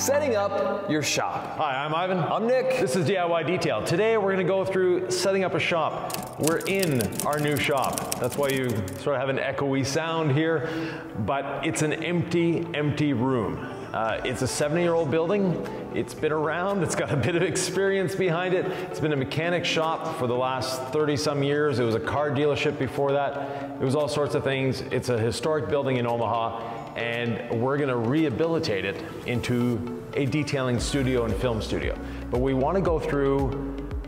setting up your shop. Hi, I'm Ivan. I'm Nick. This is DIY Detail. Today we're going to go through setting up a shop. We're in our new shop. That's why you sort of have an echoey sound here, but it's an empty room. It's a 70-year-old building. It's been around. It's got a bit of experience behind it. It's been a mechanic shop for the last 30-some years. It was a car dealership before that. It was all sorts of things. It's a historic building in Omaha, and we're going to rehabilitate it into a detailing studio and film studio. But we want to go through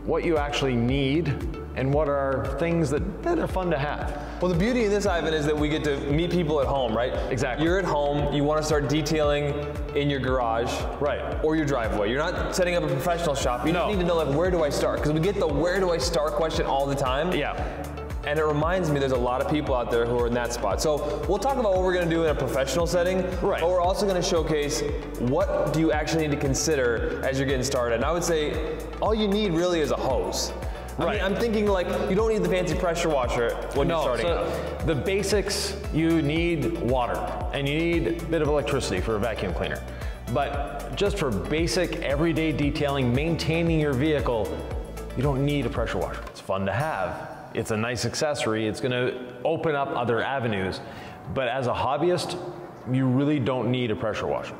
what you actually need and what are things that are fun to have. Well, the beauty of this, Ivan, is that we get to meet people at home, right? Exactly. You're at home, you want to start detailing in your garage, right, or your driveway. You're not setting up a professional shop. You just need to know, like, where do I start? Because we get the where do I start question all the time. Yeah. And it reminds me there's a lot of people out there who are in that spot. So we'll talk about what we're going to do in a professional setting, right, but we're also going to showcase what do you actually need to consider as you're getting started. And I would say all you need really is a hose. I mean, I'm thinking, like, you don't need the fancy pressure washer when you're starting out. The basics, you need water and you need a bit of electricity for a vacuum cleaner. But just for basic everyday detailing, maintaining your vehicle, you don't need a pressure washer. It's fun to have. It's a nice accessory. It's going to open up other avenues. But as a hobbyist, you really don't need a pressure washer.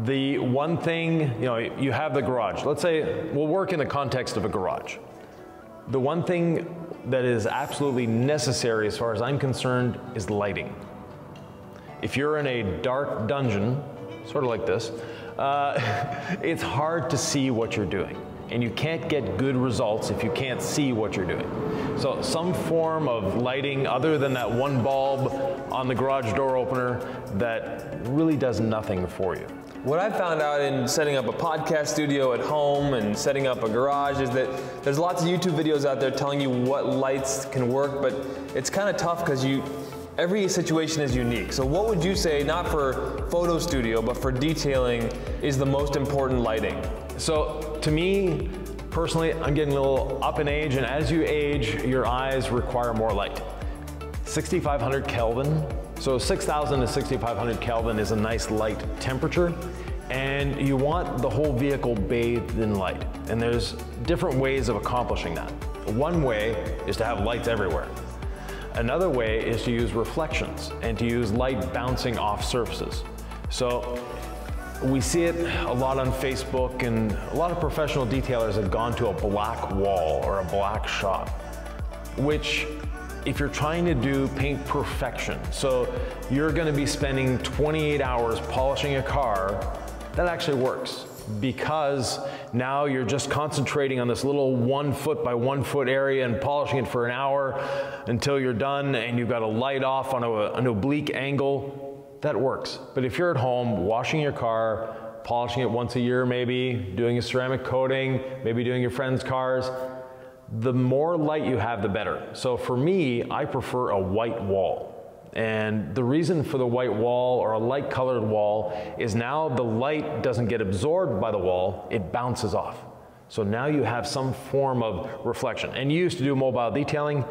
The one thing, you have the garage. Let's say we'll work in the context of a garage. The one thing that is absolutely necessary as far as I'm concerned is lighting. If you're in a dark dungeon, sort of like this, it's hard to see what you're doing. And you can't get good results if you can't see what you're doing. So some form of lighting other than that one bulb on the garage door opener that really does nothing for you. What I found out in setting up a podcast studio at home and setting up a garage is that there's lots of YouTube videos out there telling you what lights can work, but it's kind of tough because every situation is unique. So what would you say, not for photo studio, but for detailing, is the most important lighting? So to me, personally, I'm getting a little up in age, and as you age, your eyes require more light. 6,500 Kelvin. So 6,000 to 6,500 Kelvin is a nice light temperature, and you want the whole vehicle bathed in light. And there's different ways of accomplishing that. One way is to have lights everywhere. Another way is to use reflections and to use light bouncing off surfaces. So we see it a lot on Facebook, and a lot of professional detailers have gone to a black wall or a black shop, which, if you're trying to do paint perfection, so you're going to be spending 28 hours polishing a car, that actually works, because now you're just concentrating on this little 1 foot by 1 foot area and polishing it for an hour until you're done, and you've got a light off on an oblique angle. That works. But if you're at home washing your car, polishing it once a year maybe, doing a ceramic coating, maybe doing your friends' cars, the more light you have, the better. So for me, I prefer a white wall. And the reason for the white wall or a light colored wall is now the light doesn't get absorbed by the wall, it bounces off. So now you have some form of reflection. And you used to do mobile detailing.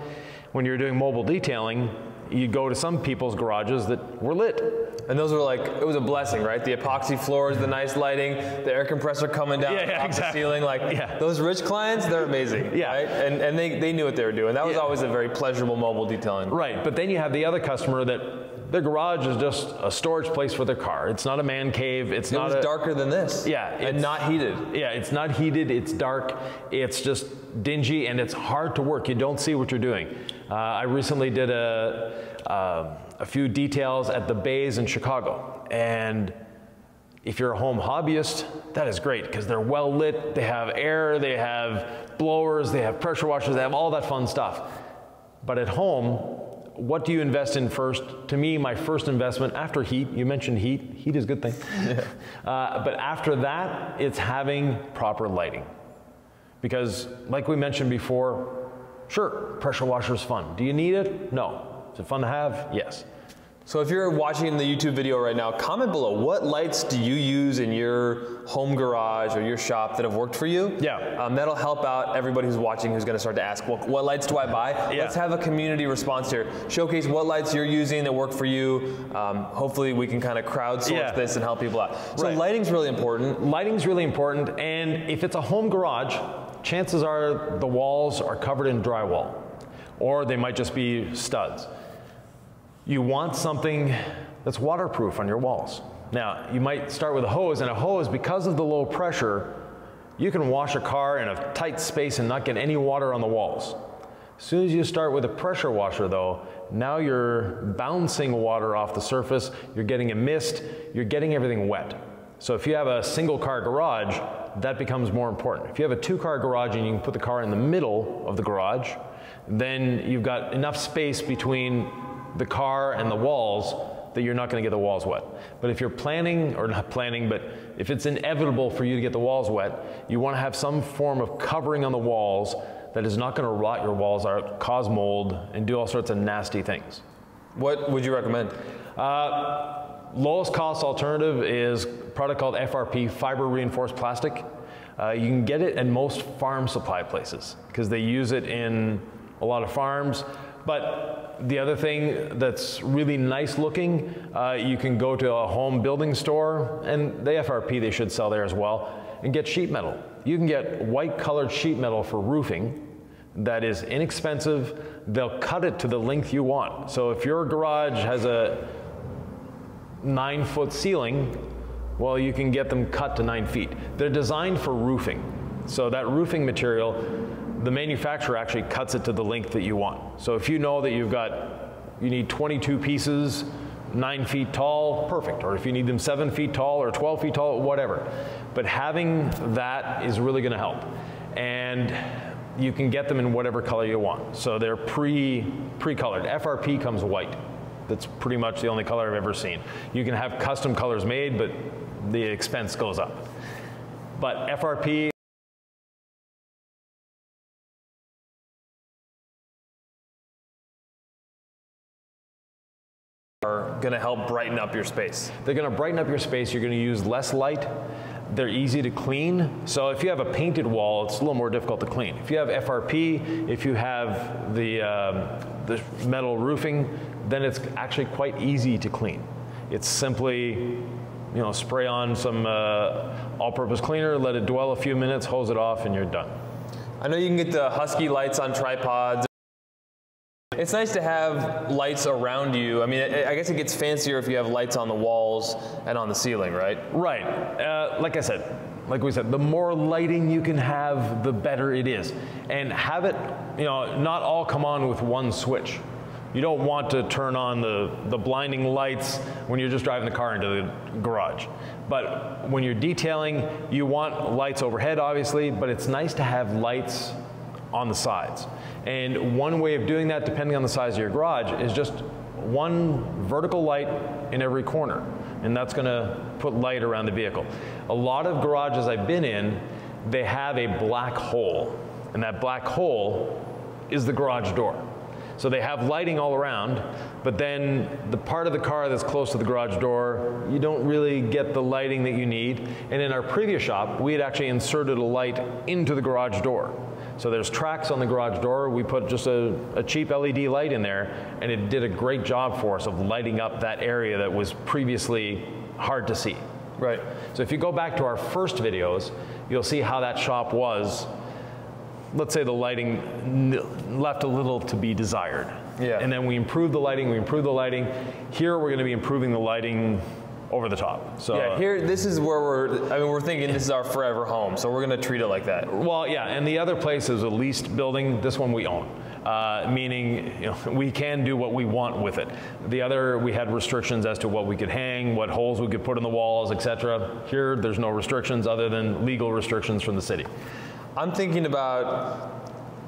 When you're doing mobile detailing, you go to some people's garages that were lit. And those were like, it was a blessing, right? The epoxy floors, the nice lighting, the air compressor coming down the ceiling. Like, those rich clients, they're amazing, right? And they knew what they were doing. That was always a very pleasurable mobile detailing. Right, but then you have the other customer that their garage is just a storage place for their car. It's not a man cave. It was darker than this. Yeah. And not heated. Yeah, it's not heated, it's dark, it's just dingy, and it's hard to work. You don't see what you're doing. I recently did a few details at the bays in Chicago, and if you're a home hobbyist, that is great because they're well lit, they have air, they have blowers, they have pressure washers, they have all that fun stuff. But at home, what do you invest in first? To me, my first investment after heat, you mentioned heat, heat is a good thing. But after that, it's having proper lighting. Because like we mentioned before, sure, pressure washer is fun. Do you need it? No. Is it fun to have? Yes. So if you're watching the YouTube video right now, comment below, what lights do you use in your home garage or your shop that have worked for you? Yeah. That'll help out everybody who's watching who's gonna start to ask, well, what lights do I buy? Yeah. Let's have a community response here. Showcase what lights you're using that work for you. Hopefully we can kind of crowdsource this and help people out. So lighting's really important. Lighting's really important, and if it's a home garage, chances are the walls are covered in drywall, or they might just be studs. You want something that's waterproof on your walls. Now, you might start with a hose, and a hose, because of the low pressure, you can wash a car in a tight space and not get any water on the walls. As soon as you start with a pressure washer though, now you're bouncing water off the surface, you're getting a mist, you're getting everything wet. So if you have a single car garage, that becomes more important. If you have a 2-car garage and you can put the car in the middle of the garage, then you've got enough space between the car and the walls that you're not going to get the walls wet. But if you're planning, or not planning, but if it's inevitable for you to get the walls wet, you want to have some form of covering on the walls that is not going to rot your walls out, cause mold, and do all sorts of nasty things. What would you recommend? Lowest cost alternative is a product called FRP, fiber reinforced plastic. You can get it at most farm supply places because they use it in a lot of farms. But the other thing that's really nice looking, you can go to a home building store, and the FRP they should sell there as well, and get sheet metal. You can get white colored sheet metal for roofing that is inexpensive. They'll cut it to the length you want. So if your garage has a 9-foot ceiling, well, you can get them cut to 9 feet. They're designed for roofing. So that roofing material, the manufacturer actually cuts it to the length that you want. So if you know that you need 22 pieces, 9 feet tall, perfect. Or if you need them 7 feet tall or 12 feet tall, whatever. But having that is really gonna help. And you can get them in whatever color you want. So they're pre-colored. FRP comes white. That's pretty much the only color I've ever seen. You can have custom colors made, but the expense goes up. But FRP, are going to help brighten up your space. they're going to brighten up your space. You're going to use less light. They're easy to clean. So if you have a painted wall, it's a little more difficult to clean. If you have FRP, if you have the metal roofing, then it's actually quite easy to clean. It's simply, spray on some all-purpose cleaner, let it dwell a few minutes, hose it off, and you're done. I know you can get the Husky lights on tripods. It's nice to have lights around you. I mean, I guess it gets fancier if you have lights on the walls and on the ceiling, right? Right. Like we said, the more lighting you can have, the better it is. And have it, not all come on with one switch. You don't want to turn on the blinding lights when you're just driving the car into the garage. But when you're detailing, you want lights overhead, obviously, but it's nice to have lights on the sides. And one way of doing that, depending on the size of your garage, is just one vertical light in every corner. And that's going to put light around the vehicle. A lot of garages I've been in, they have a black hole. And that black hole is the garage door. So they have lighting all around, but then the part of the car that's close to the garage door, you don't really get the lighting that you need. And in our previous shop, we had actually inserted a light into the garage door. So there's tracks on the garage door. We put just a cheap LED light in there, and it did a great job for us of lighting up that area that was previously hard to see. Right. So if you go back to our first videos, you'll see how that shop was. Let's say the lighting left a little to be desired. Yeah. And then we improved the lighting, Here we're going to be improving the lighting over the top. So yeah, here, this is where we're thinking this is our forever home, so we're going to treat it like that. Well, yeah, and the other place is a leased building. This one we own, meaning we can do what we want with it. The other, we had restrictions as to what we could hang, what holes we could put in the walls, etc. Here, there's no restrictions other than legal restrictions from the city. I'm thinking about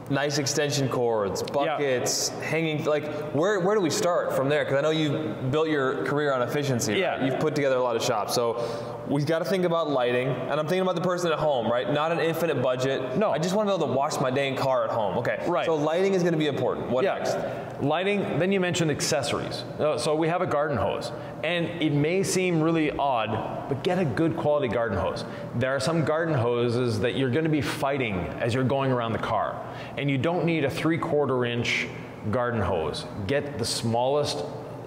nice extension cords, buckets, hanging, like where do we start from there? Because I know you built your career on efficiency. Yeah. Right? You've put together a lot of shops. So we've got to think about lighting, and I'm thinking about the person at home, right? Not an infinite budget. No. I just want to be able to wash my dang car at home. Okay. Right. So lighting is going to be important. What next? Lighting, then you mentioned accessories. So we have a garden hose, and it may seem really odd, but get a good quality garden hose. There are some garden hoses that you're going to be fighting as you're going around the car, and you don't need a 3/4 inch garden hose. Get the smallest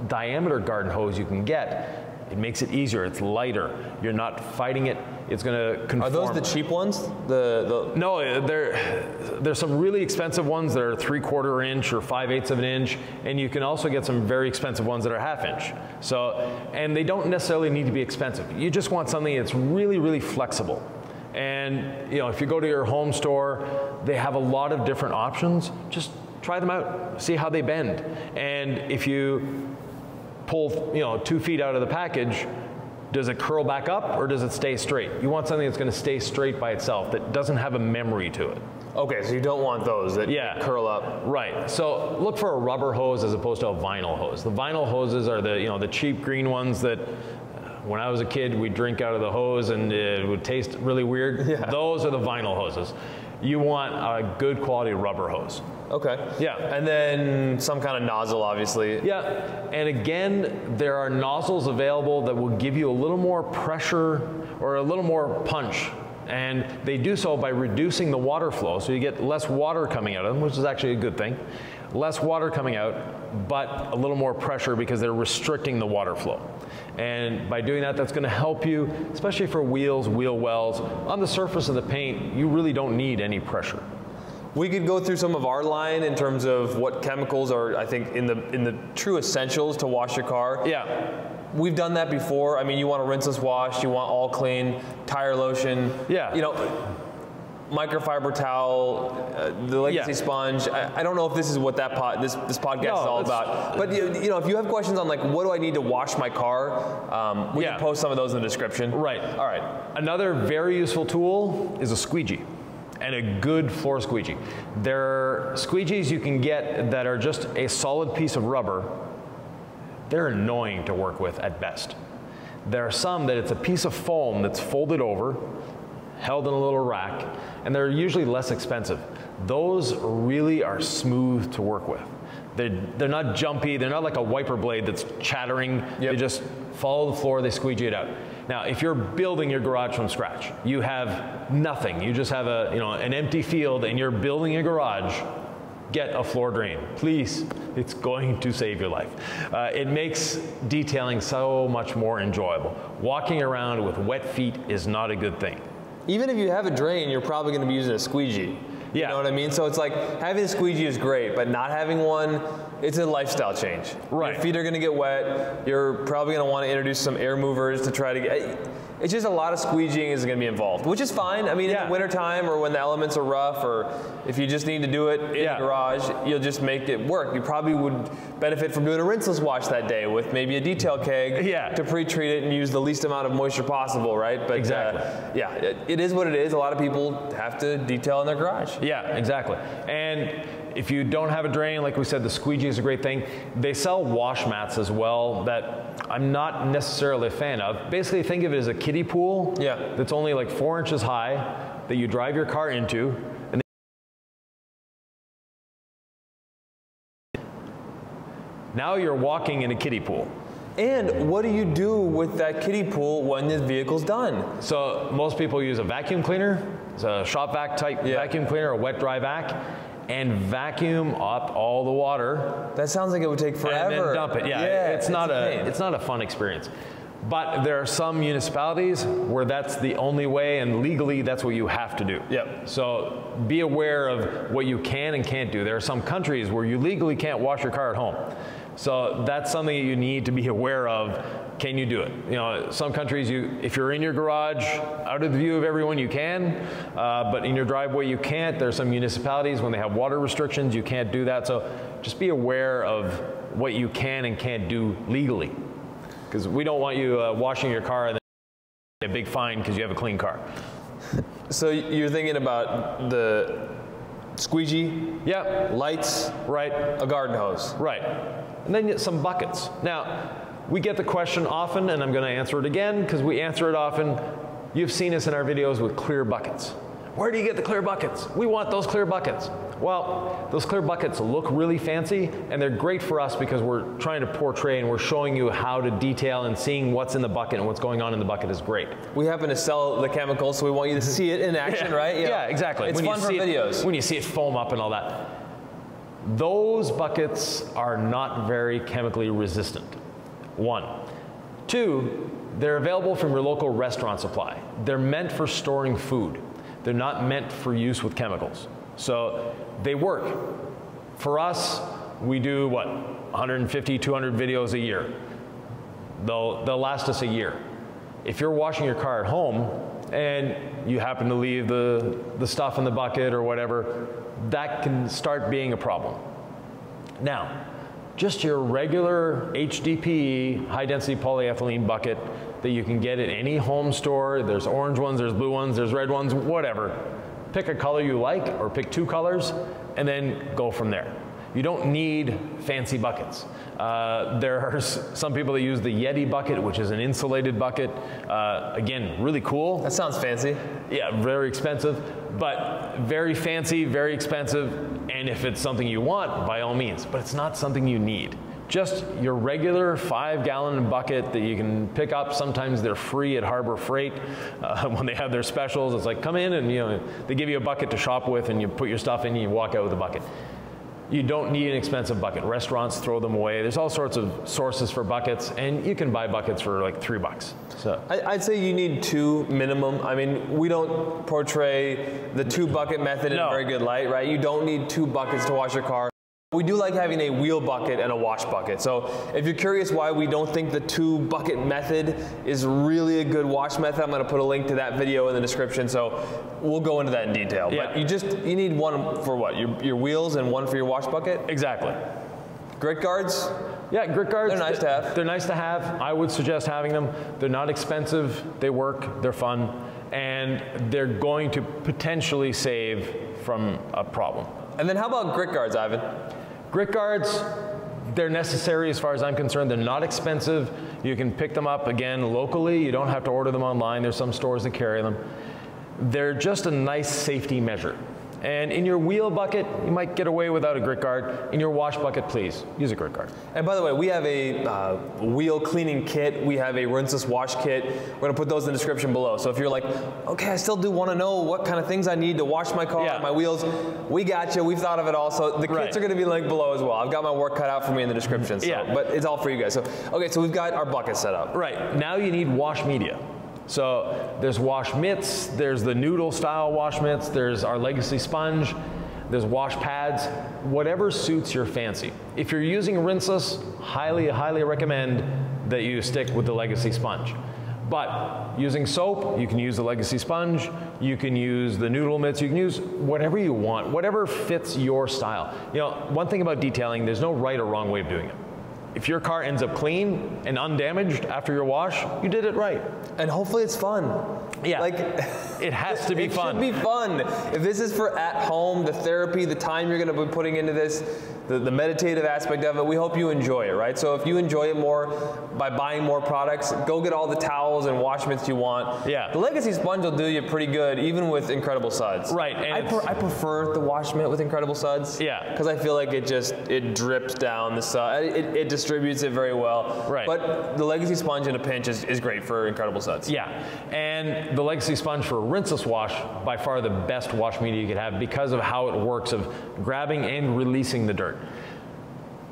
diameter garden hose you can get. It makes it easier, it's lighter. You're not fighting it, it's gonna conform. Are those the cheap ones? No, there's some really expensive ones that are 3/4 inch or 5/8 of an inch, and you can also get some very expensive ones that are 1/2 inch. So, and they don't necessarily need to be expensive. You just want something that's really, really flexible. And you know, if you go to your home store, they have a lot of different options. Just try them out, see how they bend. And if you pull 2 feet out of the package, does it curl back up or does it stay straight? You want something that's going to stay straight by itself, that doesn't have a memory to it. Okay, so you don't want those that curl up. Right. So look for a rubber hose as opposed to a vinyl hose. The vinyl hoses are the cheap green ones that when I was a kid we'd drink out of the hose and it would taste really weird. Yeah. Those are the vinyl hoses. You want a good quality rubber hose. Okay. Yeah. And then some kind of nozzle, obviously. Yeah. And again, there are nozzles available that will give you a little more pressure or a little more punch. And they do so by reducing the water flow, so you get less water coming out of them, which is actually a good thing. Less water coming out, but a little more pressure because they're restricting the water flow. And by doing that, that's going to help you, especially for wheels, wheel wells. On the surface of the paint, you really don't need any pressure. We could go through some of our line in terms of what chemicals are, I think, in the true essentials to wash your car. Yeah. We've done that before. I mean, you want a rinseless wash, you want all clean, tire lotion. Yeah. Microfiber towel, the legacy sponge. I don't know if this is what this podcast is all about. But if you have questions on like what do I need to wash my car, we can post some of those in the description. Right. All right. Another very useful tool is a squeegee, and a good floor squeegee. There are squeegees you can get that are just a solid piece of rubber. They're annoying to work with at best. There are some that it's a piece of foam that's folded over, held in a little rack, and they're usually less expensive. Those really are smooth to work with. They're not jumpy, they're not like a wiper blade that's chattering. Yep. They just follow the floor, they squeegee it out. Now, if you're building your garage from scratch, you have nothing, you just have an empty field and you're building a garage, get a floor drain, please. It's going to save your life. It makes detailing so much more enjoyable. Walking around with wet feet is not a good thing. Even if you have a drain, you're probably going to be using a squeegee. Yeah. You know what I mean? So it's like having a squeegee is great, but not having one, it's a lifestyle change. Right. Your feet are going to get wet. You're probably going to want to introduce some air movers to try to get. It's just a lot of squeegeeing is going to be involved, which is fine. I mean, in the wintertime or when the elements are rough, or if you just need to do it in the garage, you'll just make it work. You probably would benefit from doing a rinseless wash that day with maybe a detail keg to pre-treat it and use the least amount of moisture possible, right? But exactly. It is what it is. A lot of people have to detail in their garage. Yeah, exactly. And if you don't have a drain, like we said, the squeegee is a great thing. They sell wash mats as well that I'm not necessarily a fan of. Basically, think of it as a kiddie pool that's only like 4 inches high that you drive your car into. And now you're walking in a kiddie pool. And what do you do with that kiddie pool when the vehicle's done? So most people use a vacuum cleaner. It's a shop vac type vacuum cleaner, a wet dry vac, and vacuum up all the water. That sounds like it would take forever. And then dump it. It's not a fun experience. But there are some municipalities where that's the only way, and legally that's what you have to do. Yep. So be aware of what you can and can't do. There are some countries where you legally can't wash your car at home. So that's something you need to be aware of. Can you do it? Some countries, if you're in your garage, out of the view of everyone, you can, but in your driveway, you can't. There's some municipalities, when they have water restrictions, you can't do that. So just be aware of what you can and can't do legally, because we don't want you washing your car and then a big fine because you have a clean car. So you're thinking about the squeegee, lights, a garden hose. Right. And then some buckets. Now, we get the question often, and I'm going to answer it again because we answer it often. You've seen us in our videos with clear buckets. Where do you get the clear buckets? We want those clear buckets. Well, those clear buckets look really fancy, and they're great for us because we're trying to portray and we're showing you how to detail, and seeing what's in the bucket and what's going on in the bucket is great. We happen to sell the chemicals, so we want you to see it in action, right? Yeah, exactly. It's fun for videos. When you see it foam up and all that. Those buckets are not very chemically resistant, 1. 2, they're available from your local restaurant supply. They're meant for storing food. They're not meant for use with chemicals. So they work. For us, we do what, 150, 200 videos a year. They'll last us a year. If you're washing your car at home and you happen to leave the stuff in the bucket or whatever, that can start being a problem. Now, just your regular HDPE, high density polyethylene bucket that you can get at any home store. There's orange ones, there's blue ones, there's red ones, whatever. Pick a color you like, or pick 2 colors, and then go from there. You don't need fancy buckets. There are some people that use the Yeti bucket, which is an insulated bucket. Again, really cool. That sounds fancy. Yeah, very expensive, but very fancy, very expensive, and if it's something you want, by all means, but it's not something you need. Just your regular 5-gallon bucket that you can pick up. Sometimes they're free at Harbor Freight when they have their specials. It's like, come in and they give you a bucket to shop with, and you put your stuff in and you walk out with a bucket. You don't need an expensive bucket. Restaurants throw them away. There's all sorts of sources for buckets, and you can buy buckets for like $3. So I'd say you need 2 minimum. I mean, we don't portray the 2-bucket method in a very good light, right? You don't need 2 buckets to wash your car. We do like having a wheel bucket and a wash bucket. So if you're curious why we don't think the 2-bucket method is really a good wash method, I'm going to put a link to that video in the description. So we'll go into that in detail. Yeah. But you need 1 for what? Your wheels and 1 for your wash bucket? Exactly. Grit guards? Yeah, grit guards. They're nice to have. They're nice to have. I would suggest having them. They're not expensive. They work. They're fun. And they're going to potentially save from a problem. And then how about grit guards, Ivan? Grit guards, they're necessary as far as I'm concerned. They're not expensive. You can pick them up, again, locally. You don't have to order them online. There's some stores that carry them. They're just a nice safety measure. And in your wheel bucket, you might get away without a grit guard. In your wash bucket, please, use a grit guard. And by the way, we have a wheel cleaning kit. We have a rinseless wash kit. We're going to put those in the description below. So if you're like, okay, I still do want to know what kind of things I need to wash my car, my wheels, we got you. We've thought of it all. So the kits are going to be linked below as well. I've got my work cut out for me in the description. So, but it's all for you guys. So, okay, so we've got our bucket set up. Right. Now you need wash media. So there's wash mitts, there's the noodle style wash mitts, there's our legacy sponge, there's wash pads, whatever suits your fancy. If you're using rinseless, highly recommend that you stick with the legacy sponge. But using soap, you can use the legacy sponge, you can use the noodle mitts, you can use whatever you want, whatever fits your style. One thing about detailing, there's no right or wrong way of doing it. If your car ends up clean and undamaged after your wash, you did it right. And hopefully it's fun. Yeah, it has to be fun. It should be fun. If this is for at home, the therapy, the time you're going to be putting into this, the meditative aspect of it, we hope you enjoy it, right? So if you enjoy it more by buying more products, go get all the towels and wash mitts you want. Yeah. The legacy sponge will do you pretty good, even with incredible suds. Right. And I prefer the wash mitt with incredible suds. Yeah. Because I feel like it drips down the sud. It distributes it very well. Right. But the legacy sponge in a pinch is great for incredible suds. Yeah. And the legacy sponge for a rinseless wash, by far the best wash media you could have because of how it works of grabbing and releasing the dirt.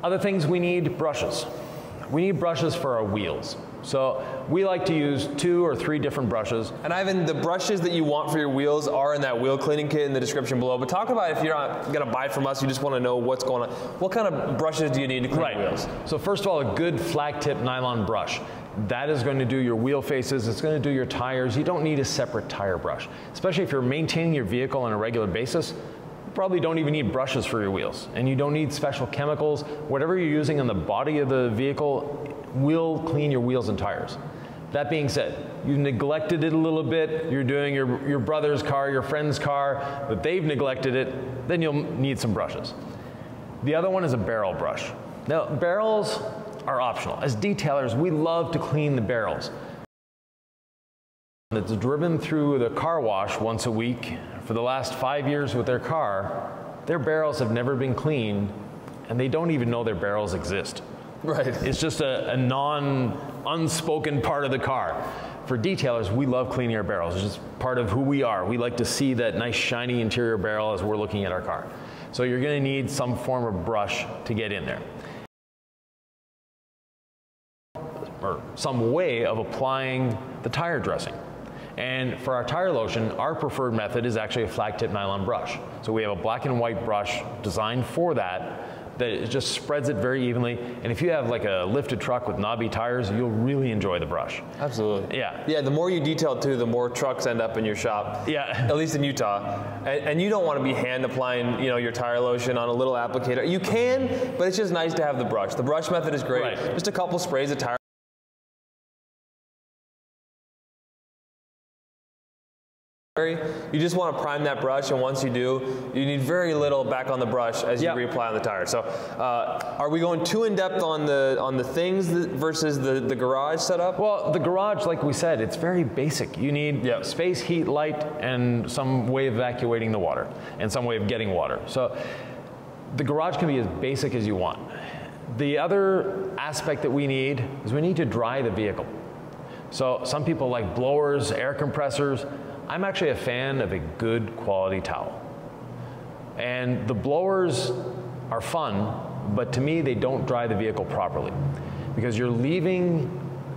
Other things we need, brushes. We need brushes for our wheels. So we like to use 2 or 3 different brushes. And Ivan, the brushes that you want for your wheels are in that wheel cleaning kit in the description below. But talk about if you're not going to buy from us, you just want to know what's going on. What kind of brushes do you need to clean wheels? So first of all, a good flag tip nylon brush. That is going to do your wheel faces, it's going to do your tires. You don't need a separate tire brush, especially if you're maintaining your vehicle on a regular basis. You probably don't even need brushes for your wheels, and you don't need special chemicals. Whatever you're using on the body of the vehicle will clean your wheels and tires. That being said, you've neglected it a little bit, you're doing your brother's car, your friend's car, but they've neglected it, then you'll need some brushes. The other one is a barrel brush. Now, barrels are optional. As detailers, we love to clean the barrels. That's driven through the car wash once a week for the last 5 years with their car, their barrels have never been cleaned, and they don't even know their barrels exist. Right. It's just a unspoken part of the car. For detailers, we love cleaning our barrels. It's just part of who we are. We like to see that nice shiny interior barrel as we're looking at our car. So you're going to need some form of brush to get in there, or some way of applying the tire dressing. And for our tire lotion, our preferred method is actually a flag tip nylon brush. So we have a black and white brush designed for that it just spreads it very evenly. And if you have like a lifted truck with knobby tires, you'll really enjoy the brush. Absolutely. Yeah. Yeah, the more you detail too, the more trucks end up in your shop. Yeah. At least in Utah. And you don't want to be hand applying, your tire lotion on a little applicator. You can, but it's just nice to have the brush. The brush method is great. Right. Just a couple sprays of tire. You just want to prime that brush, and once you do, you need very little back on the brush as you reapply on the tire. So, are we going too in depth on the things versus the garage setup? Well, the garage, like we said, it's very basic. You need space, heat, light, and some way of evacuating the water, and some way of getting water. So, the garage can be as basic as you want. The other aspect that we need is we need to dry the vehicle. So, some people like blowers, air compressors. I'm actually a fan of a good quality towel. And the blowers are fun, but to me, they don't dry the vehicle properly because you're leaving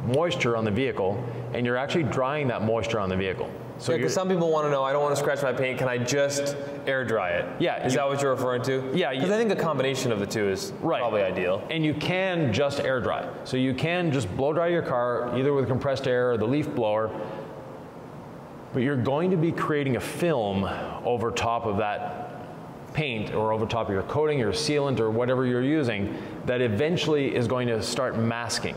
moisture on the vehicle and you're actually drying that moisture on the vehicle. So because some people want to know, I don't want to scratch my paint, can I just air dry it? Yeah. Is that what you're referring to? Yeah. Because I think a combination of the two is probably ideal. And you can just air dry. So you can just blow dry your car, either with compressed air or the leaf blower, but you're going to be creating a film over top of that paint or over top of your coating or sealant or whatever you're using that eventually is going to start masking.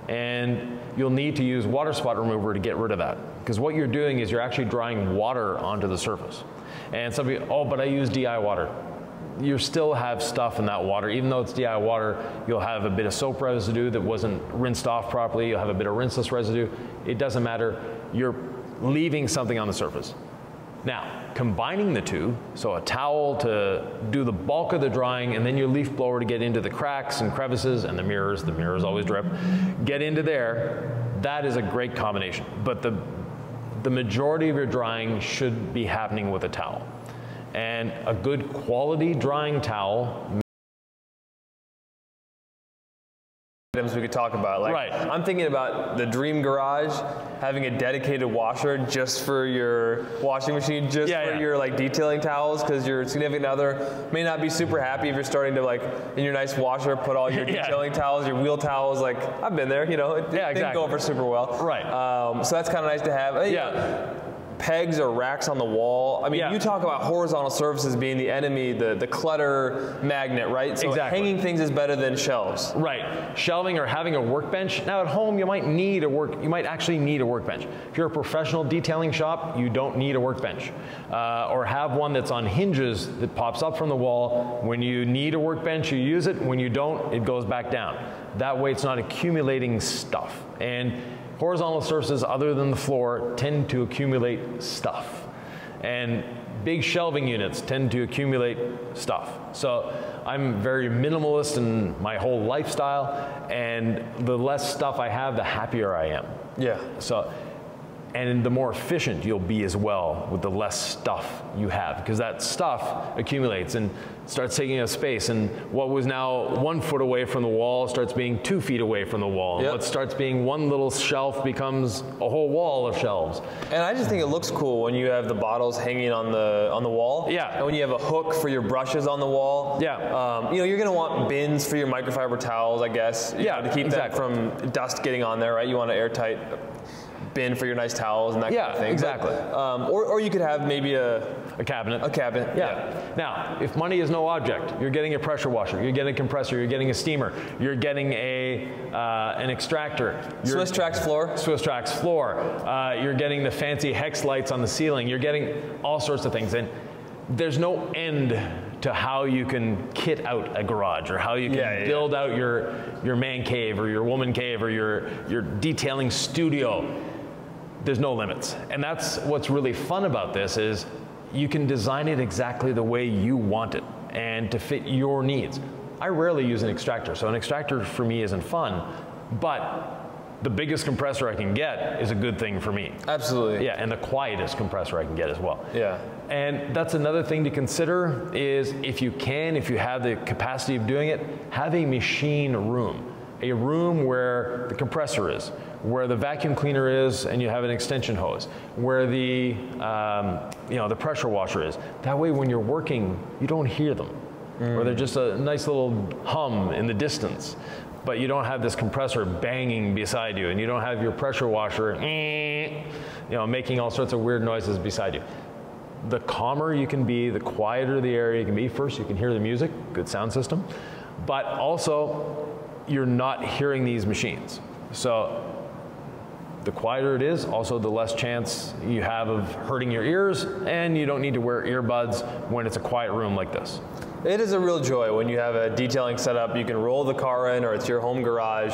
And you'll need to use water spot remover to get rid of that. Because what you're doing is you're actually drying water onto the surface. And some people, oh, but I use DI water. You still have stuff in that water. Even though it's DI water, you'll have a bit of soap residue that wasn't rinsed off properly. You'll have a bit of rinseless residue. It doesn't matter. You're leaving something on the surface. Now, combining the two, so a towel to do the bulk of the drying and then your leaf blower to get into the cracks and crevices and the mirrors always drip, get into there, that is a great combination. But the majority of your drying should be happening with a towel. And a good quality drying towel items we could talk about. Like, I'm thinking about the dream garage having a dedicated washer just for your washing machine, just for your like detailing towels, because your significant other may not be super happy if you're starting to like in your nice washer put all your detailing towels, your wheel towels. Like I've been there, it didn't go over super well. So that's kind of nice to have. Pegs or racks on the wall. I mean, you talk about horizontal surfaces being the enemy, the clutter magnet, right? So hanging things is better than shelves. Right. Shelving or having a workbench. Now at home, you might actually need a workbench. If you're a professional detailing shop, you don't need a workbench. Or have one that's on hinges that pops up from the wall. When you need a workbench, you use it. When you don't, it goes back down. That way it's not accumulating stuff. And horizontal surfaces other than the floor tend to accumulate stuff. And big shelving units tend to accumulate stuff. So I'm very minimalist in my whole lifestyle, and the less stuff I have, the happier I am. And the more efficient you'll be as well with the less stuff you have, because that stuff accumulates and starts taking up space, and what was now 1 foot away from the wall starts being 2 feet away from the wall. And what starts being one little shelf becomes a whole wall of shelves. And I just think it looks cool when you have the bottles hanging on the wall. And when you have a hook for your brushes on the wall. You're gonna want bins for your microfiber towels, I guess. To keep that from dust getting on there, right? You want an airtight bin for your nice towels and that kind of thing. But, or you could have maybe a cabinet. Now, if money is no object, you're getting a pressure washer, you're getting a compressor, you're getting a steamer, you're getting an extractor. Swiss Trax floor. You're getting the fancy hex lights on the ceiling. You're getting all sorts of things. And there's no end to how you can kit out a garage or how you can build out your man cave or your woman cave or your detailing studio. There's no limits. And that's what's really fun about this is you can design it exactly the way you want it. and to fit your needs. I rarely use an extractor, so an extractor for me isn't fun, but the biggest compressor I can get is a good thing for me. Absolutely. Yeah, and the quietest compressor I can get as well. Yeah. And that's another thing to consider is if you have the capacity of doing it, have a machine room. A room where the compressor is, where the vacuum cleaner is and you have an extension hose, where the, the pressure washer is. That way when you're working, you don't hear them. Or they're just a nice little hum in the distance. But you don't have this compressor banging beside you, and you don't have your pressure washer making all sorts of weird noises beside you. The calmer you can be, the quieter the area you can be. First, you can hear the music, good sound system, but also you're not hearing these machines. So the quieter it is, also the less chance you have of hurting your ears, and you don't need to wear earbuds when it's a quiet room like this. It is a real joy when you have a detailing setup. You can roll the car in, or it's your home garage,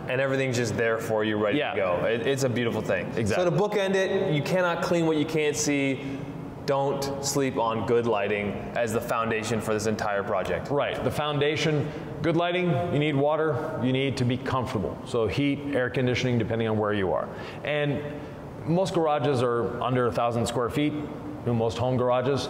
and everything's just there for you, ready to go. It's a beautiful thing. Exactly. So to bookend it, you cannot clean what you can't see. Don't sleep on good lighting as the foundation for this entire project. Right, the foundation, good lighting, you need water, you need to be comfortable. So heat, air conditioning, depending on where you are. And most garages are under 1,000 square feet, most home garages.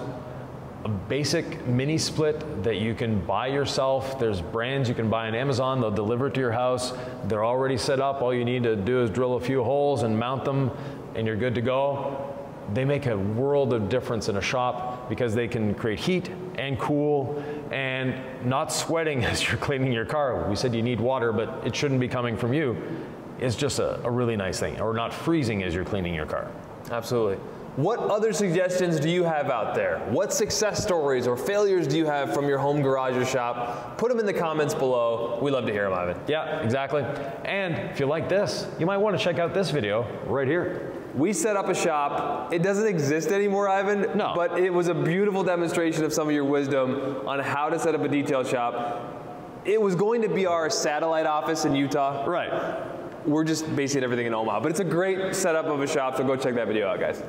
A basic mini split that you can buy yourself. There's brands you can buy on Amazon, they'll deliver it to your house. They're already set up, all you need to do is drill a few holes and mount them, and you're good to go. They make a world of difference in a shop because they can create heat and cool and not sweating as you're cleaning your car. We said you need water, but it shouldn't be coming from you. It's just a really nice thing. Or not freezing as you're cleaning your car. Absolutely. What other suggestions do you have out there? What success stories or failures do you have from your home garage or shop? Put them in the comments below. We love to hear them, Ivan. Yeah, exactly. And if you like this, you might want to check out this video right here. We set up a shop. It doesn't exist anymore, Ivan. No. But it was a beautiful demonstration of some of your wisdom on how to set up a detail shop. It was going to be our satellite office in Utah. Right. We're just basing everything in Omaha. But it's a great setup of a shop, so go check that video out, guys.